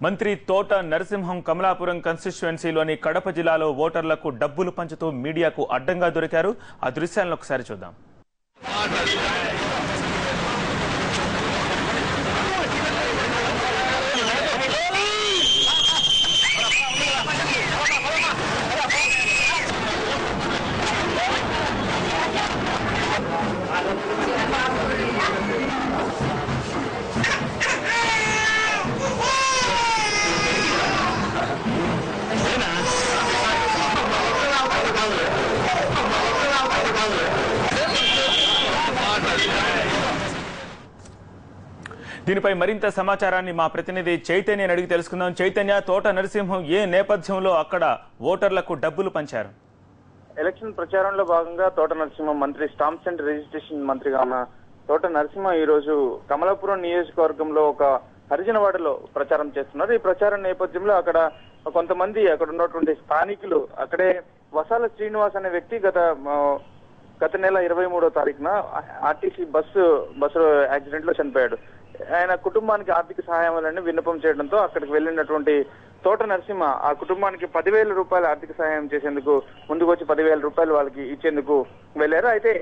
మంత్రి తోట నరసింహం కమలాపురం కాన్స్టిట్యుయెన్సీలోని కడప జిల్లాలో ఓటర్లకు డబ్బులు పంచుతూ మీడియాకు అడ్డంగా దొరికారు. ఆ దృశ్యాలను ఒకసారి చూద్దాం. దీనిపై మరింత సమాచారాన్ని మా ప్రతినిధి చైతన్యని అడిగి తెలుసుకుందాం. చైతన్య, తోట నరసింహం ఏ నేపథ్యంలో అక్కడ ఓటర్లకు డబ్బులు పంచారు? ఎలక్షన్ ప్రచారంలో భాగంగా తోట నరసింహం మంత్రి స్టాంప్స్ అండ్ రిజిస్ట్రేషన్ మంత్రిగా ఉన్న తోట నరసింహం ఈ రోజు కమలాపురం నియోజకవర్గంలో ఒక హరిజనవాడలో ప్రచారం చేస్తున్నారు. ఈ ప్రచారం నేపథ్యంలో అక్కడ కొంతమంది అక్కడ ఉన్నటువంటి స్థానికులు అక్కడే వసాల శ్రీనివాస్ అనే వ్యక్తి గత నెల 23వ తారీఖున ఆర్టీసీ బస్సు యాక్సిడెంట్ లో చనిపోయాడు. ఆయన కుటుంబానికి ఆర్థిక సహాయాలని విన్నపం చేయడంతో అక్కడికి వెళ్ళినటువంటి తోట నరసింహ ఆ కుటుంబానికి 10,000 రూపాయల ఆర్థిక సహాయం చేసేందుకు ముందుకొచ్చి 10,000 రూపాయలు వాళ్ళకి ఇచ్చేందుకు వెళ్లారు. అయితే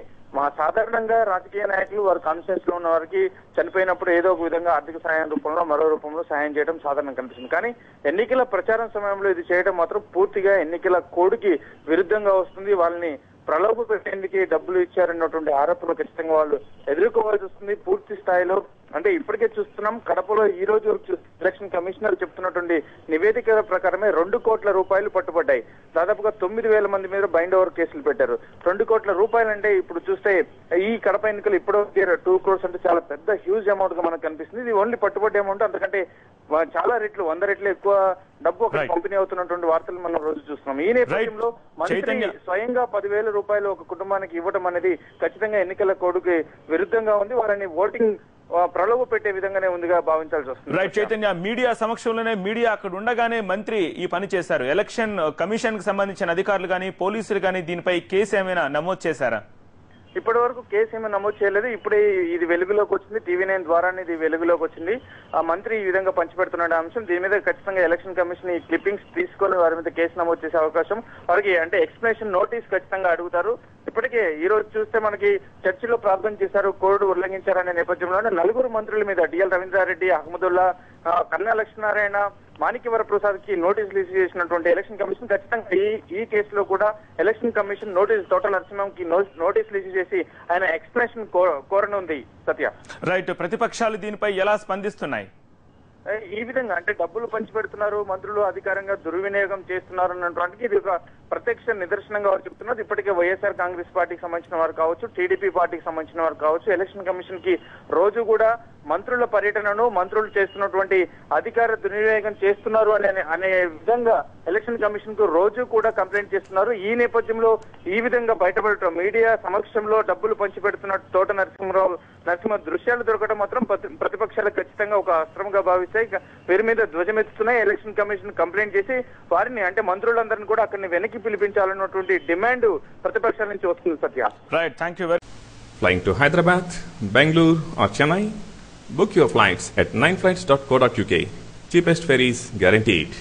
సాధారణంగా రాజకీయ నాయకులు వారి కాన్స్టిట్యూన్స్ లో ఉన్న వారికి చనిపోయినప్పుడు ఏదో ఒక విధంగా ఆర్థిక సహాయం రూపంలో మరో రూపంలో సహాయం చేయడం సాధారణంగా కనిపిస్తుంది. కానీ ఎన్నికల ప్రచారం సమయంలో ఇది చేయడం మాత్రం పూర్తిగా ఎన్నికల కోడ్కి విరుద్ధంగా వస్తుంది. వాళ్ళని ప్రలోభ పెట్టేందుకు డబ్బులు ఇచ్చారన్నటువంటి ఆరోపణలు ఖచ్చితంగా వాళ్ళు ఎదుర్కోవాల్సి వస్తుంది. పూర్తి స్థాయిలో అంటే ఇప్పటికే చూస్తున్నాం, కడపలో ఈ రోజు ఎలక్షన్ కమిషనర్ చెప్తున్నటువంటి నివేదిక ప్రకారమే 2 కోట్ల రూపాయలు పట్టుబడ్డాయి. దాదాపుగా 9,000 మంది మీద బైండ్ ఓవర్ కేసులు పెట్టారు. 2 కోట్ల రూపాయలు అంటే ఇప్పుడు చూస్తే ఈ కడప ఎన్నికలు ఇప్పుడో 2 crores అంటే చాలా పెద్ద హ్యూజ్ అమౌంట్ గా మనకు కనిపిస్తుంది. ఇది ఓన్లీ పట్టుబడ్డ అమౌంట్, అంతకంటే చాలా రెట్లు 100 రెట్లు ఎక్కువ డబ్బు ఒక పంపిణీ అవుతున్నటువంటి వార్తలు మనం రోజు చూస్తున్నాం. ఈ నేపథ్యంలో మంత్రి స్వయంగా 10,000 రూపాయలు ఒక కుటుంబానికి ఇవ్వడం అనేది ఖచ్చితంగా ఎన్నికల కోడ్కి విరుద్ధంగా ఉంది. వారిని ఓటింగ్ ప్రలోభ పెట్టే విధంగానే ఉందిగా భావించాల్సి వస్తుంది. రైట్ చైతన్య, మీడియా సమక్షంలోనే మీడియా అక్కడ ఉండగానే మంత్రి ఈ పని చేశారు. ఎలక్షన్ కమిషన్ కి సంబంధించిన అధికారులు గానీ పోలీసులు గానీ దీనిపై కేసు ఏమైనా నమోదు చేశారా? ఇప్పటి వరకు కేసు ఏమీ నమోదు చేయలేదు. ఇప్పుడే ఇది వెలుగులోకి వచ్చింది, TV9 ద్వారానే ఇది వెలుగులోకి వచ్చింది. ఆ మంత్రి ఈ విధంగా పంచిపెడుతున్న అంశం, దీని మీద ఖచ్చితంగా ఎలక్షన్ కమిషన్ ఈ క్లిప్పింగ్స్ తీసుకొని వారి మీద కేసు నమోదు చేసే అవకాశం, వారికి అంటే ఎక్స్ప్లెనేషన్ నోటీస్ ఖచ్చితంగా అడుగుతారు. ఇప్పటికే ఈ రోజు చూస్తే మనకి చర్చిలో ప్రార్థన చేశారు, కోడ్ ఉల్లంఘించారనే నేపథ్యంలోనే 4 మంత్రుల మీద డిఎల్ రవీంద్రారెడ్డి, అహ్మదుల్లా, కన్నా లక్ష్మీనారాయణ, మాణిక్యవర ప్రసాద్ కి నోటీసులు ఇష్యూ చేసినటువంటి ఎలక్షన్ కమిషన్ ఖచ్చితంగా ఈ కేసులో కూడా ఎలక్షన్ కమిషన్ తోట నరసింహంకి నోటీసులు ఇష్యూ చేసి ఆయన ఎక్స్ప్లెనేషన్ కోరనుంది. సత్య, రైట్, ప్రతిపక్షాలు దీనిపై ఎలా స్పందిస్తున్నాయి? ఈ విధంగా అంటే డబ్బులు పంచిపెడుతున్నారు, మంత్రులు అధికారంగా దుర్వినియోగం చేస్తున్నారు అన్నటువంటి ఇది ఒక ప్రత్యక్ష నిదర్శనంగా వారు చెప్తున్నారు. ఇప్పటికే వైఎస్ఆర్ కాంగ్రెస్ పార్టీకి సంబంధించిన వారు కావచ్చు, టీడీపీ పార్టీకి సంబంధించిన వారు కావచ్చు, ఎలక్షన్ కమిషన్ కి రోజు కూడా మంత్రుల పర్యటనను, మంత్రులు చేస్తున్నటువంటి అధికార దుర్వినియోగం చేస్తున్నారు అనే విధంగా ఎలక్షన్ కమిషన్ కు రోజు కూడా కంప్లైంట్ చేస్తున్నారు. ఈ నేపథ్యంలో ఈ విధంగా బయటపడటం, మీడియా సమక్షంలో డబ్బులు పంచిపెడుతున్న తోట నరసింహ దృశ్యాలు దొరకడం మాత్రం ప్రతిపక్షాలకు ఖచ్చితంగా ఒక అస్త్రంగా భావిస్తాయి. వీరి మీద ధ్వజమెత్తుతున్నాయి. ఎలక్షన్ కమిషన్ కంప్లైంట్ చేసి వారిని అంటే మంత్రులందరినీ కూడా అక్కడిని వెనక్కి పిలిపించాలన్నటువంటి డిమాండ్ ప్రతిపక్షాల నుంచి వస్తుంది. Satya, right, thank you very much. Flying to Hyderabad, Bangalore or Chennai? Book your flights at 9flights.co.uk. Cheapest ferries guaranteed.